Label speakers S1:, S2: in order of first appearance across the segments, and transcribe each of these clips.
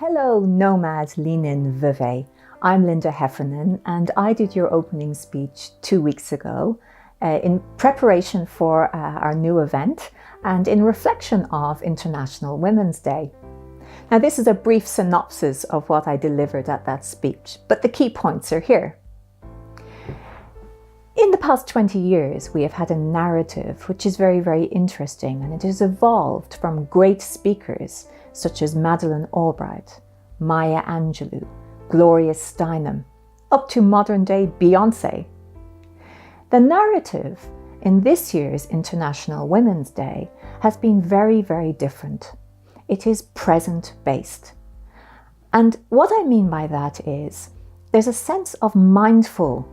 S1: Hello, Nomad, Lynda, Vevey. I'm Lynda Heffernan, and I did your opening speech 2 weeks ago in preparation for our new event and in reflection of International Women's Day. Now, this is a brief synopsis of what I delivered at that speech, but the key points are here. In the past 20 years, we have had a narrative which is very, very interesting, and it has evolved from great speakers such as Madeleine Albright, Maya Angelou, Gloria Steinem, up to modern-day Beyoncé. The narrative in this year's International Women's Day has been very, very different. It is present-based. And what I mean by that is there's a sense of mindful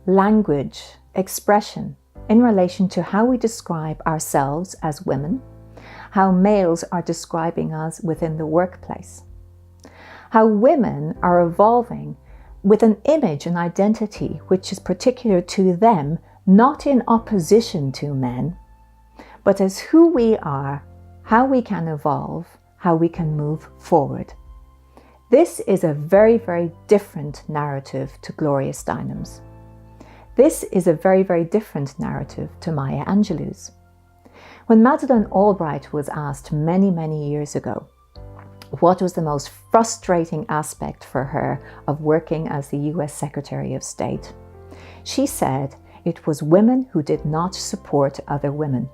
S1: language, expression in relation to how we describe ourselves as women, how males are describing us within the workplace, how women are evolving with an image and identity which is particular to them, not in opposition to men, but as who we are, how we can evolve, how we can move forward. This is a very, very different narrative to Gloria Steinem's. This is a very, very different narrative to Maya Angelou's. When Madeleine Albright was asked many, many years ago what was the most frustrating aspect for her of working as the US Secretary of State, she said it was women who did not support other women.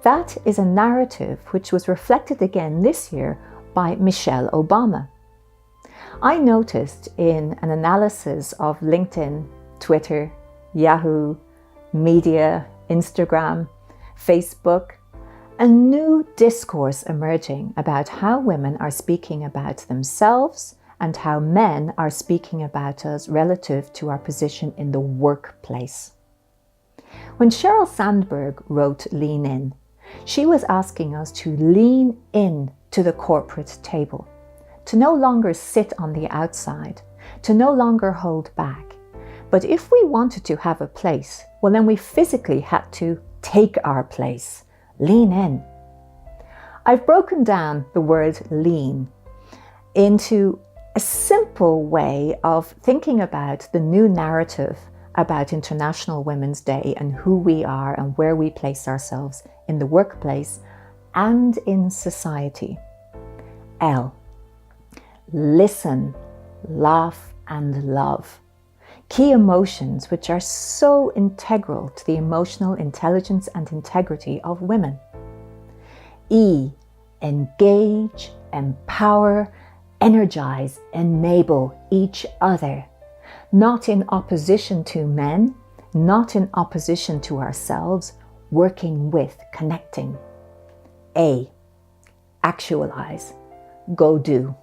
S1: That is a narrative which was reflected again this year by Michelle Obama. I noticed in an analysis of LinkedIn, Twitter, Yahoo, media, Instagram, Facebook, a new discourse emerging about how women are speaking about themselves and how men are speaking about us relative to our position in the workplace. When Sheryl Sandberg wrote Lean In, she was asking us to lean in to the corporate table, to no longer sit on the outside, to no longer hold back. But if we wanted to have a place, well, then we physically had to take our place, lean in. I've broken down the word lean into a simple way of thinking about the new narrative about International Women's Day and who we are and where we place ourselves in the workplace and in society. L, listen, laugh and love. Key emotions which are so integral to the emotional intelligence and integrity of women. E, engage, empower, energize, enable each other. Not in opposition to men, not in opposition to ourselves, working with, connecting. A, actualize, go do.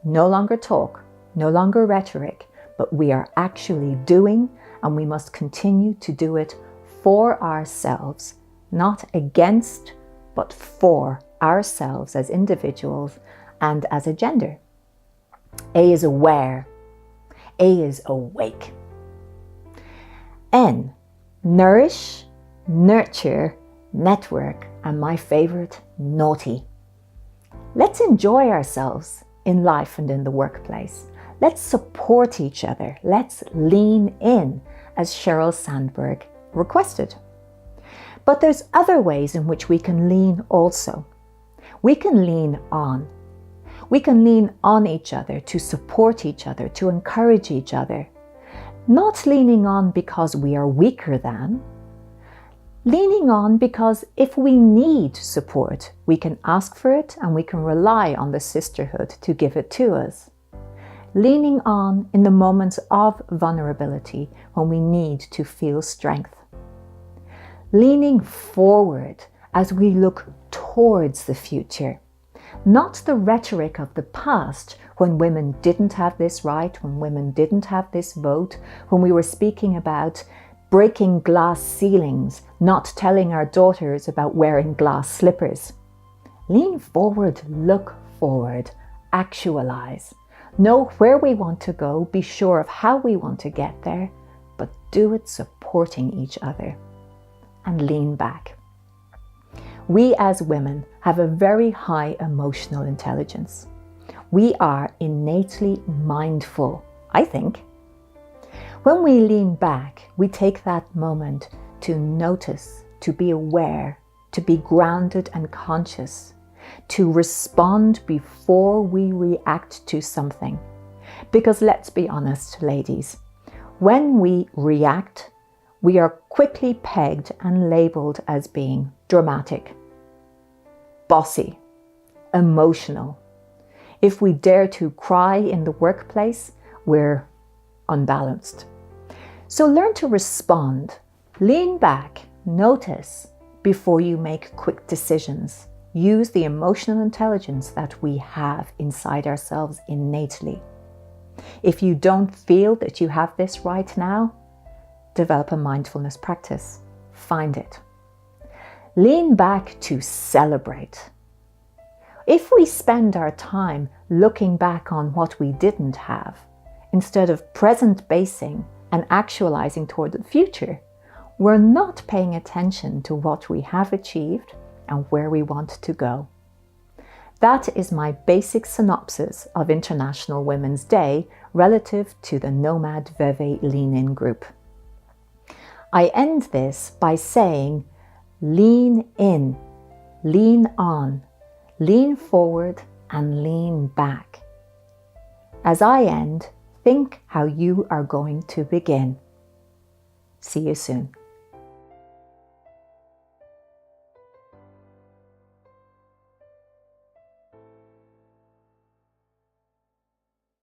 S1: No longer talk, no longer rhetoric, but we are actually doing, and we must continue to do it for ourselves, not against, but for ourselves as individuals and as a gender. A is aware. A is awake. N, nourish, nurture, network, and my favorite, naughty. Let's enjoy ourselves in life and in the workplace. Let's support each other. Let's lean in, as Sheryl Sandberg requested. But there's other ways in which we can lean also. We can lean on. We can lean on each other to support each other, to encourage each other. Not leaning on because we are weaker than. Leaning on because if we need support, we can ask for it and we can rely on the sisterhood to give it to us. Leaning on in the moments of vulnerability when we need to feel strength. Leaning forward as we look towards the future. Not the rhetoric of the past when women didn't have this right, when women didn't have this vote, when we were speaking about breaking glass ceilings, not telling our daughters about wearing glass slippers. Lean forward, look forward, actualize. Know where we want to go, be sure of how we want to get there, but do it supporting each other. And lean back. We as women have a very high emotional intelligence. We are innately mindful, I think. When we lean back, we take that moment to notice, to be aware, to be grounded and conscious, to respond before we react to something. Because let's be honest, ladies, when we react, we are quickly pegged and labeled as being dramatic, bossy, emotional. If we dare to cry in the workplace, we're unbalanced. So learn to respond, lean back, notice before you make quick decisions. Use the emotional intelligence that we have inside ourselves innately. If you don't feel that you have this right now, develop a mindfulness practice. Find it. Lean back to celebrate. If we spend our time looking back on what we didn't have, instead of present basing and actualizing toward the future, we're not paying attention to what we have achieved and where we want to go. That is my basic synopsis of International Women's Day relative to the Nomad Vevey Lean-In group. I end this by saying, lean in, lean on, lean forward and lean back. As I end, think how you are going to begin. See you soon.